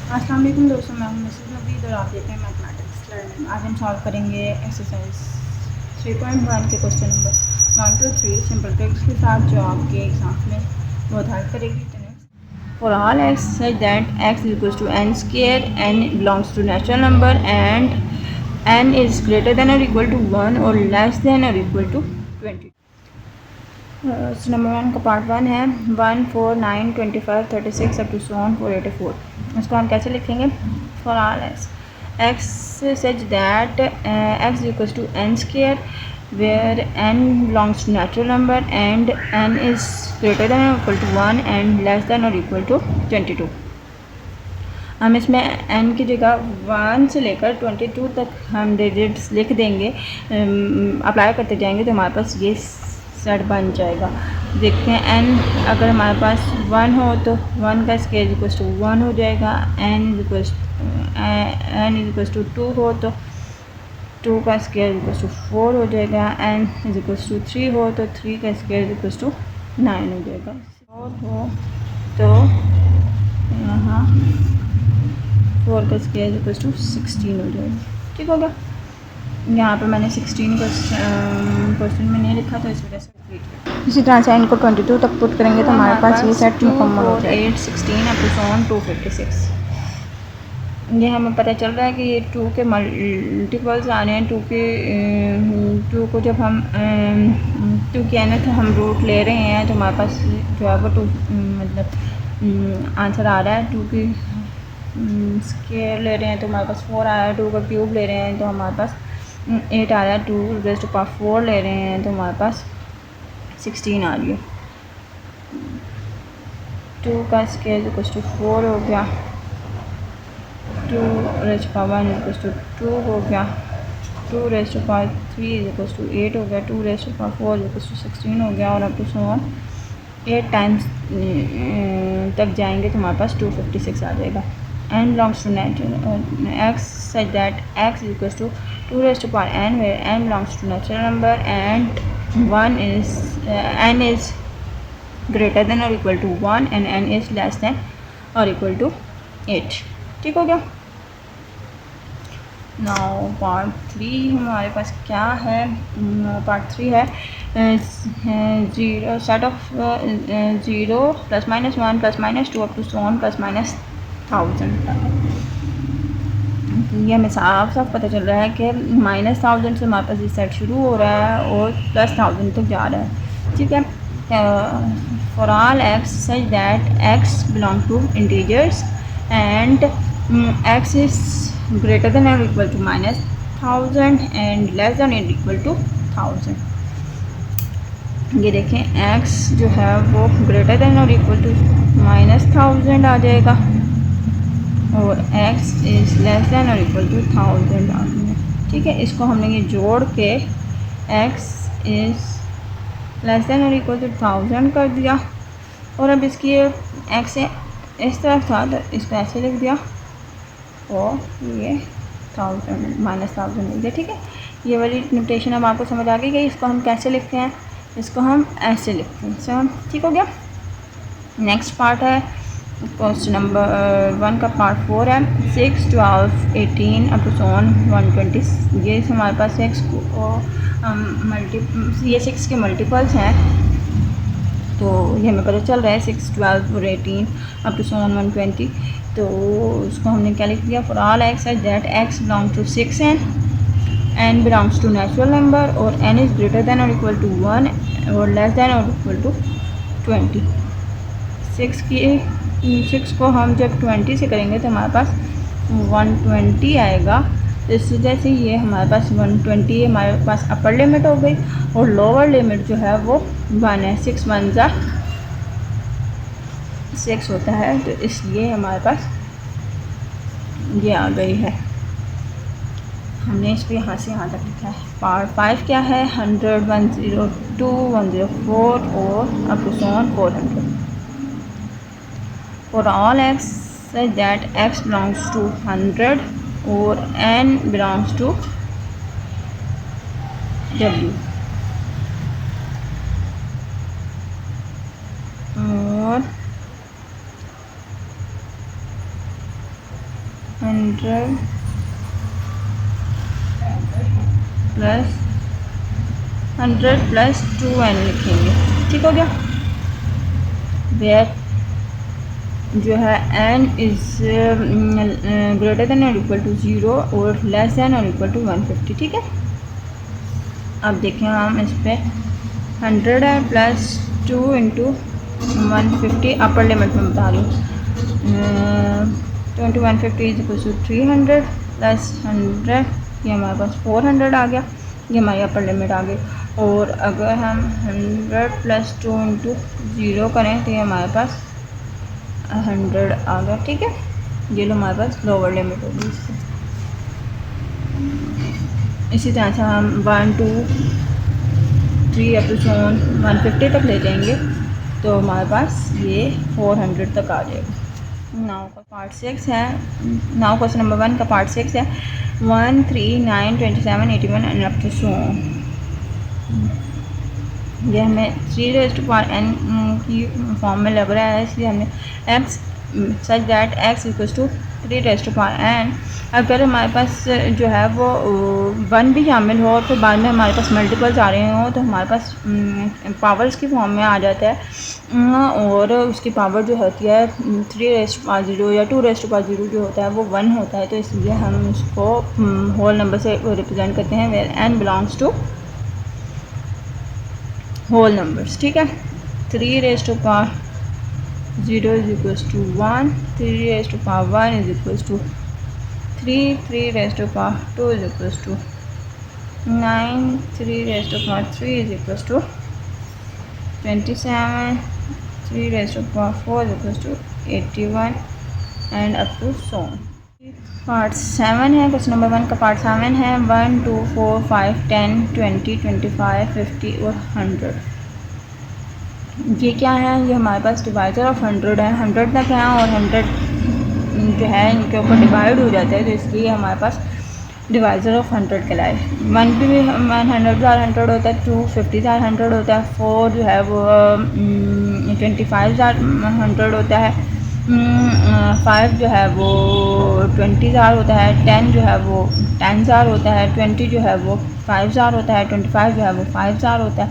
अस्सलाम वालेकुम दोस्तों, मैं हूं मिसेस नवीद और आप देख रहे हैं मैथमेटिक्स लर्निंग। आज हम सॉल्व करेंगे एक्सरसाइज 3.1 के question number 1 to 3 simple tricks के साथ जो आपके एग्जाम में बहुत हेल्प करेगी। For all x such that x equals to N square, N belongs to natural number and N is greater than और इक्वल टू 1 और लेस देन और इक्वल टू 20। नंबर 1 का पार्ट 1 है 1, 4, 9, 25, 36 अप टू सो ऑन 484। इसको हम कैसे लिखेंगे? For all x such that x equals to N square where n belongs to natural number and N is greater than और equal to 1 and less than और equal to 22। हम इसमें n की जगह 1 से लेकर 22 तक हम डिजिट्स लिख देंगे, अप्लाई करते जाएंगे तो हमारे पास ये सेट बन जाएगा। देखते हैं n अगर हमारे पास 1 हो तो 1 का स्क्वायर इक्वल्स टू 1 हो जाएगा। n इक्वल्स टू 2 हो तो 2 का स्क्वायर इक्वल्स टू 4 हो जाएगा। n इक्वल्स टू 3 हो तो 3 का स्क्वायर इक्वल्स टू 9 हो जाएगा। 4 हो तो यहाँ 4 का स्क्वायर इक्वल्स टू 16 हो जाएगा। ठीक हो गया। यहाँ पर मैंने 16 क्वेश्चन में नहीं लिखा तो इस वजह से इसी तरह से इनको 22 तक पुट करेंगे तो हमारे पास ये सेट मुकम्मल हो जाएगा। 8, 16 अप टू सो ऑन 256। ये हमें पता चल रहा है कि ये 2 के मल्टीपल्स आ रहे हैं। 2 को जब हम 2 की nth हम रूट ले रहे हैं तो हमारे पास जो है वो 2 मतलब आंसर आ रहा है। 2 की स्क्वायर ले रहे हैं तो हमारे पास 4 आ रहा है। 2 का क्यूब ले रहे हैं तो हमारे पास 8 आ रहा है। 2 रेज़ टू पावर 4 ले रहे हैं तो हमारे पास 16 आ रही है। 2 का स्क्वायर इक्वल्स टू 4 हो गया। 2 raise to power 1 equals to 2 हो गया। 2 raise to power 3 equals to 8 हो गया। 2 raise to power 4 equals to 16 हो गया। और अब टू सो ऑन 8 टाइम्स तक जाएंगे तो हमारे पास 256 आ जाएगा। n belongs to x such that x is equals to 2 raised to power n where n belongs to natural number and 1 is n is greater than or equal to 1 and n is less than or equal to 8। ठीक हो गया। Now part 3 हमारे पास क्या है? Part 3 है zero set of 0 plus minus 1 plus minus 2 up to so on plus minus 1000। ये हमें साफ साफ पता चल रहा है कि -1000 से हमारे पास ये सेट शुरू हो रहा है और +1000 तक जा रहा है। ठीक है। For all x such that x belong to integers and x is greater than और equal to -1000 and less than और इक्वल टू 1000। ये देखें x जो है वो ग्रेटर देन और इक्वल टू -1000 आ जाएगा और x इज़ लेस देन और इक्वल टू 1000 आ गया। ठीक है। इसको हमने ये जोड़ के x इज़ लेस देन और इक्वल टू 1000 कर दिया और अब इसकी x इस तरफ था तो इसको ऐसे लिख दिया और ये 1000 लिख दिया। ठीक है। ये वाली नोटेशन अब आपको समझ आ गई कि इसको हम कैसे लिखते हैं। इसको हम ऐसे लिखते हैं। सब ठीक हो गया। नेक्स्ट पार्ट है क्वेश्चन नंबर 1 का पार्ट 4 है 6, 12, 18 अप टू सो ऑन 120। ये हमारे पास x को ये 6 के मल्टीपल्स हैं तो ये हमें पता चल रहा है 6, 12 और 18 अप टू सो ऑन 120। तो उसको हमने क्या लिख दिया? For all x such that x belong to 6n belongs to natural number और n is greater than or equal to 1 और less than or equal to 20। 6 को हम जब 20 से करेंगे तो हमारे पास 120 आएगा। तो इस वजह से ये हमारे पास 120 हमारे पास अपर लिमिट हो गई और लोअर लिमिट जो है वो 1 है। 6 1 जा 6 होता है तो इसलिए हमारे पास ये आ गई है। हमने इसको यहाँ से यहाँ तक लिखा है। पार्ट 5 क्या है? 100, 102, 104 और up to so on 400। For all x such that x belongs to 100 और n बिलोंग्स टू w और 100 प्लस 100 प्लस 2n लिखेंगे, ठीक हो गया। वेयर जो है n इज़ ग्रेटर देन और इक्वल टू 0 और लेस देन और इक्वल टू 150, ठीक है। अब देखें हम इस पर 100 है प्लस 2 इंटू 150 अपर लिमिट में बता दूँ, 2 into 150 is equal to 300 plus 100, ये हमारे पास 400 आ गया, ये हमारी अपर लिमिट आ गई। और अगर हम 100 प्लस 2 इंटू 0 करें तो ये हमारे पास 100 आ गया, ठीक है। ये लो हमारे पास लोअर लिमिट होगी इससे। इसी तरह से हम 1 2 3 अप टू 150 तक ले जाएंगे तो हमारे पास ये 400 तक आ जाएगा। नाउ का पार्ट 6 है, नाउ क्वेश्चन नंबर 1 का पार्ट 6 है 1 3 9 27 81 एंड अप टू ये हमें 3n की फॉर्म में लग रहा है, इसलिए हमने x such that x equals to 3n। अगर हमारे पास जो है वो 1 भी शामिल हो और फिर बाद में हमारे पास मल्टीपल्स आ रहे हो तो हमारे पास पावर्स की फॉर्म में आ जाता है और उसकी पावर जो होती है 3 या 2 जो होता है वो 1 होता है, तो इसलिए हम उसको होल नंबर से रिप्रेजेंट करते हैं where n belongs to whole numbers, ठीक है। 3 raised to power 0 is equals to 1, 3 raised to power 1 is equals to 3, 3 raised to power 2 is equals to 9, 3 raised to power 3 is equals to 27, 3 raised to power 4 is equals to 81 and up to so on। Part 7 है, question number 1 का part 7 है 1 2 4 5 10 20 25 50 और 100। ये क्या है, ये हमारे पास divisor of 100 है, 100 तक है और 100 जो है इनके ऊपर डिवाइड हो जाता है, तो इसलिए हमारे पास डिवाइजर ऑफ 100 कहलाए। 1 भी 100,000 होता है, 2 50,000 होता है, 4 जो है वो 25,000 होता है, 5 जो है वो 20,000 होता है, 10 जो है वो 10,000 होता है, 20 जो है वो 5,000 होता है, 25 जो है वो 5,000 होता है,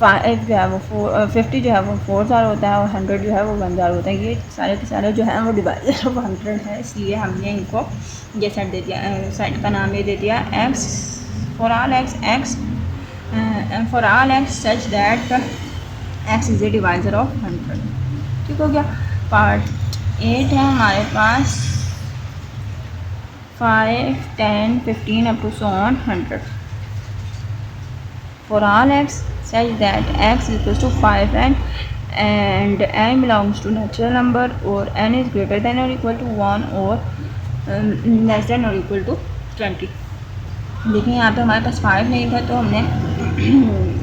5 जो है वो 50 जो है वो 4,000 होता है और 100 जो है वो 1,000 होता है। ये सारे के सारे जो है वो डिवाइजर ऑफ 100 है, इसलिए हमने इनको ये सेट दे दिया, सेट का नाम ये दे दिया x for all x such that x is a divisor of 100, ठीक हो गया। पार्ट 8 है हमारे पास 5 10 15 up to so on 100 for all x such that x equals to 5 and n belongs to natural number और n is greater than or equal to 1 और less than or equal to 20। देखिए यहाँ पे हमारे पास 5 नहीं था तो हमने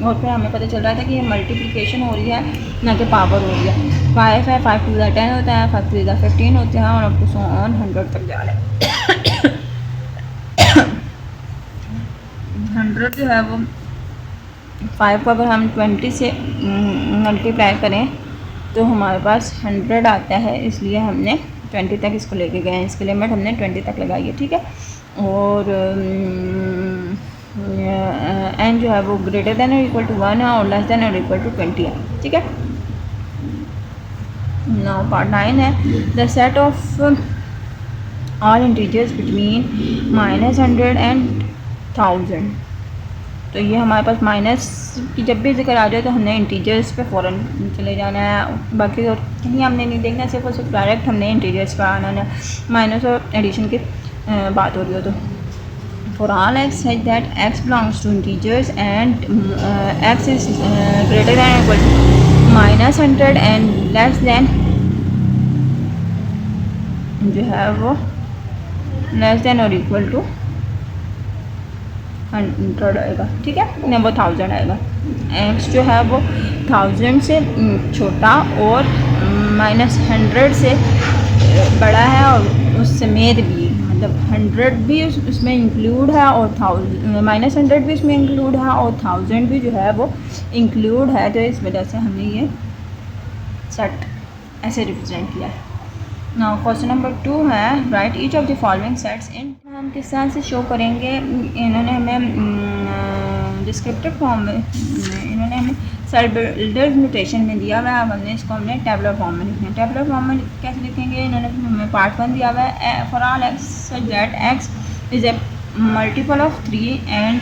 और फिर हमें पता चल रहा था कि ये मल्टीप्लिकेशन हो रही है ना कि पावर हो रही है। 5 है, 5 टू 10 होता है, 5 टू 15 होते हैं और अब टू सो ऑन 100 तक जा रहे हैं। 100 जो है वो 5 को अगर हम 20 से मल्टीप्लाई करें तो हमारे पास 100 आता है, इसलिए हमने 20 तक इसको लेके गए हैं, इसकी लिमिट हमने 20 तक लगाई है, ठीक है। और n जो है वो ग्रेटर देन और इक्वल टू 1 है और लेस देन और इक्वल टू 20 है, ठीक है। नाउ पार्ट 9 है the set of all integers between -100 and 1000। तो ये हमारे पास माइनस की जब भी जिक्र आ जाए तो हमने इंटीजर्स पे फ़ौरन चले जाना है, बाकी और कहीं हमने नहीं देखना, सिर्फ और सिर्फ डायरेक्ट हमने इंटीजर्स पर आना है। माइनस और एडिशन की बात हो रही हो तो for all x such that x belongs to integers and x is greater than equal to -100 and less than जो है वो लेस दैन और इक्वल टू 100 आएगा, ठीक है ना, वो 1000 आएगा। x जो है वो 1000 से छोटा और -100 से बड़ा है और उस समेत भी, मतलब 100 भी उसमें इंक्लूड है और -100 भी उसमें इंक्लूड है और 1000 भी जो है वो इंक्लूड है, तो इस वजह से हमने ये सेट ऐसे रिप्रेजेंट किया है। नाउ क्वेश्चन नंबर 2 है right each of the following sets in. हम किस तरह से शो करेंगे, इन्होंने हमें डिस्क्रिप्टिव फॉर्म में इन्होंने हमें सेल बिल्डर नोटेशन में दिया हुआ है। अब हमने इसको हमने टेबलर फॉर्म में लिखना है। टेबलर फॉर्म में कैसे लिखेंगे, इन्होंने हमें पार्ट 1 दिया हुआ है for all x such that x is a multiple of 3 and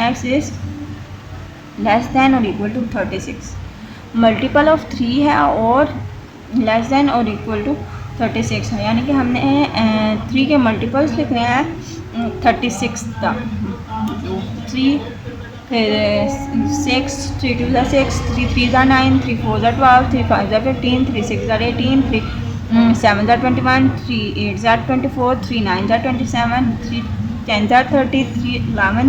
x is less than और इक्वल टू 36। मल्टीपल ऑफ 3 है और लेस दैन और इक्वल टू 36 है, यानी कि हमने 3 के मल्टीपल्स लिखने हैं 36 तक। 3 फिर 6, 3 2 ज़ा 6, 3 3 ज़ा 9, 3 4 ज़ा 12, 3 5 ज़ा 15, 3 6 ज़ा 18, 3 7 ज़ा 21, 3 8 ज़ा 24, 3 9 ज़ा 27, 3 10 ज़ा 30, 3 11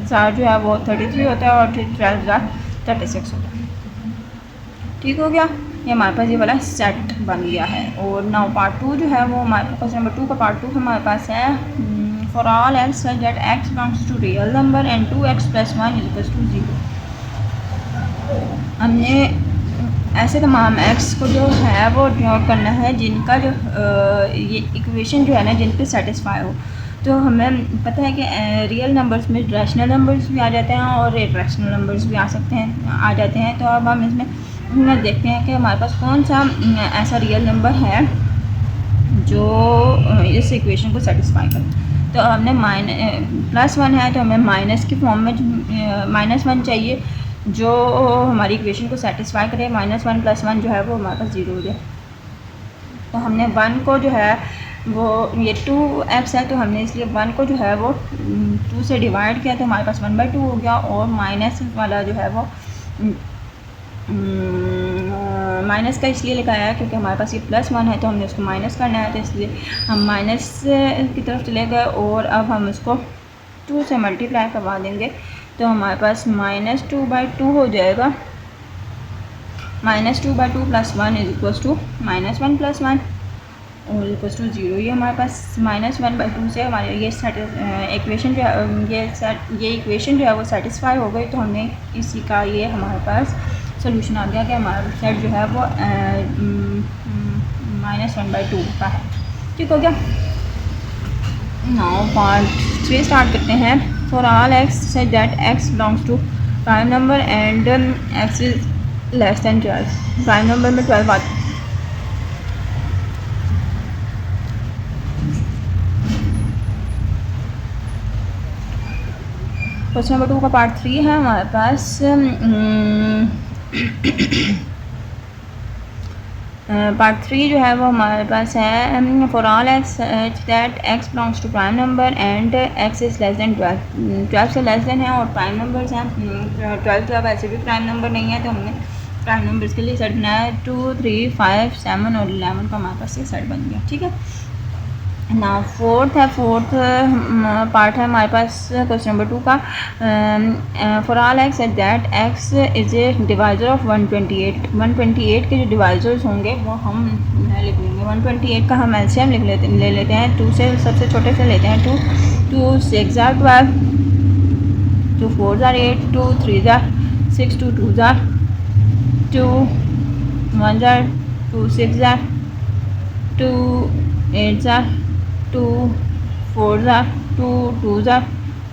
ज़ा जो है वो 33 होता है और 12 ज़ा 36 होता है। ठीक हो गया, ये हमारे पास ये वाला सेट बन गया है। और नाउ पार्ट 2 जो है वो हमारे पास क्वेश्चन नंबर 2 का पार्ट 2 हमारे पास है for all x such that x belongs to real number and 2x + 1 = 0। हमने ऐसे तमाम एक्स को जो है वो ड्रॉ करना है जिनका जो ये इक्वेशन जो है ना जिन पे सेटिस्फाई हो। तो हमें पता है कि रियल नंबर्स में रैशनल नंबर्स भी आ जाते हैं और इरेशनल नंबर्स भी आ जाते हैं। तो अब हम इसमें देखते हैं कि हमारे पास कौन सा ऐसा रियल नंबर है जो इस इक्वेशन को सेटिस्फाई करे। तो हमने +1 है तो हमें माइनस की फॉर्म में -1 चाहिए जो हमारी इक्वेशन को सेटिस्फाई करे। -1 + 1 जो है वो हमारे पास 0 हो जाए। तो हमने 1 को जो है वो ये 2x है तो हमने इसलिए 1 को जो है वो 2 से डिवाइड किया तो हमारे पास 1/2 हो गया। और माइनस वाला जो है वो माइनस का इसलिए लिखा है क्योंकि हमारे पास ये +1 है तो हमने उसको माइनस करना है, तो इसलिए हम माइनस की तरफ चले गए और अब हम इसको 2 से मल्टीप्लाई करवा देंगे तो हमारे पास -2/2 हो जाएगा। -2/2 + 1 = -1 + 1 और = 0। ये हमारे पास -1/2 से हमारे ये इक्वेशन जो है ये इक्वेशन जो है वो सेटिस्फाई हो गई। तो हमने इसी का ये हमारे पास सोल्यूशन आ गया कि हमारा सेट जो है वो -1/2 का है। ठीक हो गया। नाउ पार्ट 3 स्टार्ट करते हैं। For all x such that x belongs to prime number and x is less than 12। Prime number में 12 आता है। क्वेश्चन नंबर 2 का पार्ट 3 है हमारे पास। पार्ट 3 जो है वो हमारे पास है for all x that x belongs to prime number and x is less than 12। 12 से लेस दैन है और प्राइम नंबर्स हैं। 12 तो अब ऐसे भी प्राइम नंबर नहीं है तो हमने प्राइम नंबर्स के लिए सेट बनाया है। 2 3 5 7 और 11 का हमारे पास ये सेट बन गया। ठीक है ना। फोर्थ पार्ट है हमारे पास क्वेश्चन नंबर 2 का। For all x at that x is a divisor of 128। 128 के जो डिवाइज़र्स होंगे वो हम लिख लेंगे। 128 का हम एलसीएम ले लेते हैं। 2 से सबसे छोटे से लेते हैं 2 2 6 ज़ा 12, 2 4 ज़ा 8, 2 3 ज़ा 6, 2 2 ज़ा 2, 1 ज़ा 2, 6 ज़ा 2, 8 ज़ा 2, 4 ज़ा 2, 2 ज़ा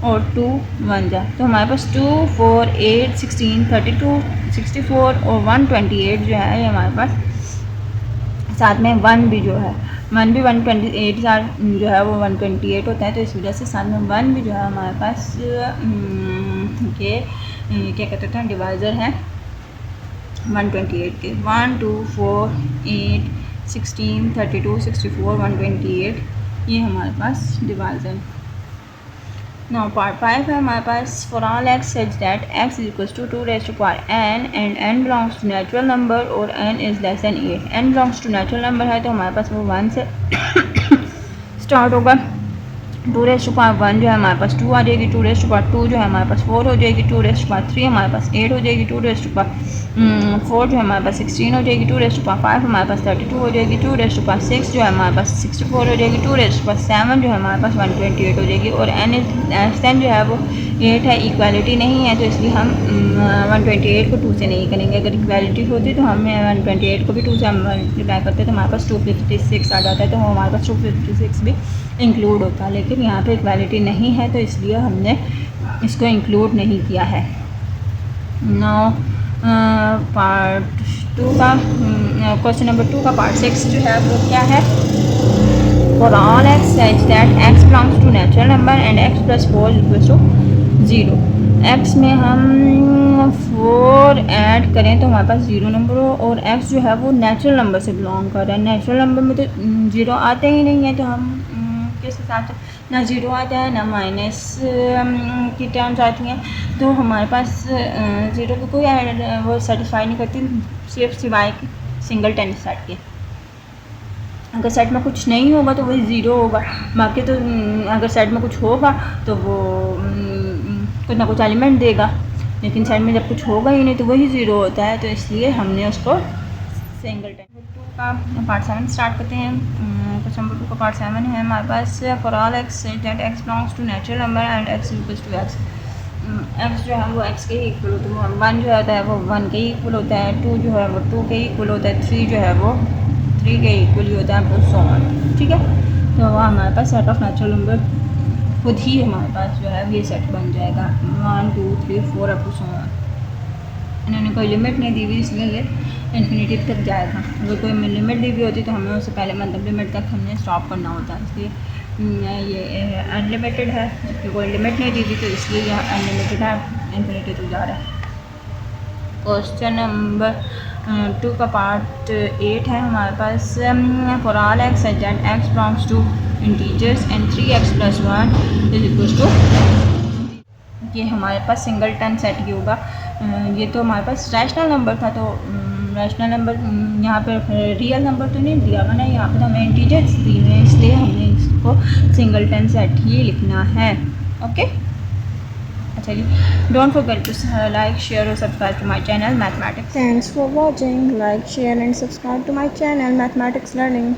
और 2 1 ज़ा। तो हमारे पास 2 4 8 16 32 64 और 128 जो है ये हमारे पास साथ में 1 भी जो है 1 भी 128 जो है वो 128 होता है। तो इस वजह से साथ में 1 भी जो है हमारे पास ये क्या कहते हैं डिवाइज़र है 128 के। 1 2 4 8 16 32 64 128 ये हमारे पास डिवाइज़र। नाउ पार्ट 5 है हमारे पास। For all x such that x equals to 2n and n belongs to natural number और n is less than 8। n belongs to natural number है तो हमारे पास वो 1 से स्टार्ट होगा टू रेस टू पावर 1 जो है हमारे पास 2 आ जाएगी, 2 रेस टू पावर 2 जो है हमारे पास 4 हो जाएगी, 2 रेस टू पावर 3 हमारे पास 8 हो जाएगी, 2 रेस टू पावर 4 जो है हमारे पास 16 हो जाएगी, 2 रेस टू पावर 5 हमारे पास 32 हो जाएगी, 2 रेस टू पावर 6 जो है हमारे पास 64 हो जाएगी, 2 रेस टू पावर 7 जो है हमारे पास 128 हो जाएगी। और n जो है वो 8 है, इक्वालिटी नहीं है तो इसलिए हम 128 को 2 से नहीं करेंगे। अगर इक्वालिटी होती तो हम 128 को भी 2 से हम मल्टीप्लाई करते तो हमारे पास 256 आ जाता है, तो हमारे पास 256 भी इंक्लूड होता है। लेकिन यहाँ पे इक्वालिटी नहीं है तो इसलिए हमने इसको इंक्लूड नहीं किया है। नाउ पार्ट 2 का क्वेश्चन नंबर 2 का पार्ट 6 जो है वो क्या है? For all x such that x belongs to natural number and x plus 4 equals to 0। X में हम 4 ऐड करें तो हमारे पास 0 नंबर हो, और एक्स जो है वो नेचुरल नंबर से बिलोंग कर रहा है। नेचुरल नंबर में तो 0 आते ही नहीं है, तो हम किस हिसाब से ना 0 आता है ना माइनस की टर्म्स आती हैं, तो हमारे पास 0 को कोई वो सेटिस्फाई नहीं करती, सिर्फ सिवाय सिंगल टेन सेट के। अगर सेट में कुछ नहीं होगा तो वही 0 होगा, बाकी तो अगर सेट में कुछ होगा तो वो कुछ ना कुछ एलिमेंट देगा, लेकिन सेट में जब कुछ होगा ही नहीं तो वही 0 होता है, तो इसलिए हमने उसको सिंगल टेन। 2 का पार्ट 7 स्टार्ट करते हैं। क्वेश्चन नंबर 2 का पार्ट 7 है हमारे पास। For all x that x belongs to natural number and x equals to x. X जो है वो एक्स के ही इक्वल होता है, 1 जो होता है वो 1 के ही इक्वल होता है, 2 जो है वो 2 के ही इक्वल होता है, 3 जो है वो 3 के इक्वल ही होता है, सो ऑन। ठीक है, तो वह हमारे पास सेट ऑफ नेचुरल नंबर खुद ही हमारे पास जो है ये सेट बन जाएगा 1 2 3 4 अप टू सो ऑन। इन्होंने कोई लिमिट नहीं दी हुई इसलिए ये इन्फिनिटी तक जाएगा। अगर कोई लिमिट दी हुई होती तो हमें उससे पहले मतलब लिमिट तक हमने स्टॉप करना होता है, इसलिए ये अनलिमिटेड है, जबकि कोई लिमिट नहीं दी थी तो इसलिए यह अनलिमिटेड है, इन्फिनिटी तक जा रहा है। क्वेश्चन नंबर 2 का पार्ट 8 है हमारे पास। For all x such that x belongs to integers and 3x plus 1 is equal to, ये हमारे पास सिंगल टन सेट ही होगा। ये तो हमारे पास रैशनल नंबर था, तो रैशनल नंबर यहाँ पर रियल नंबर तो नहीं दिया हुआ ना, यहाँ पर हमें इंटीजर्स दिए हैं, इसलिए हमने इसको सिंगल टन सेट ही लिखना है। ओके, अच्छा जी, don't forget to like share और subscribe to my channel mathematics. Thanks for watching, like share and subscribe to my channel mathematics learning.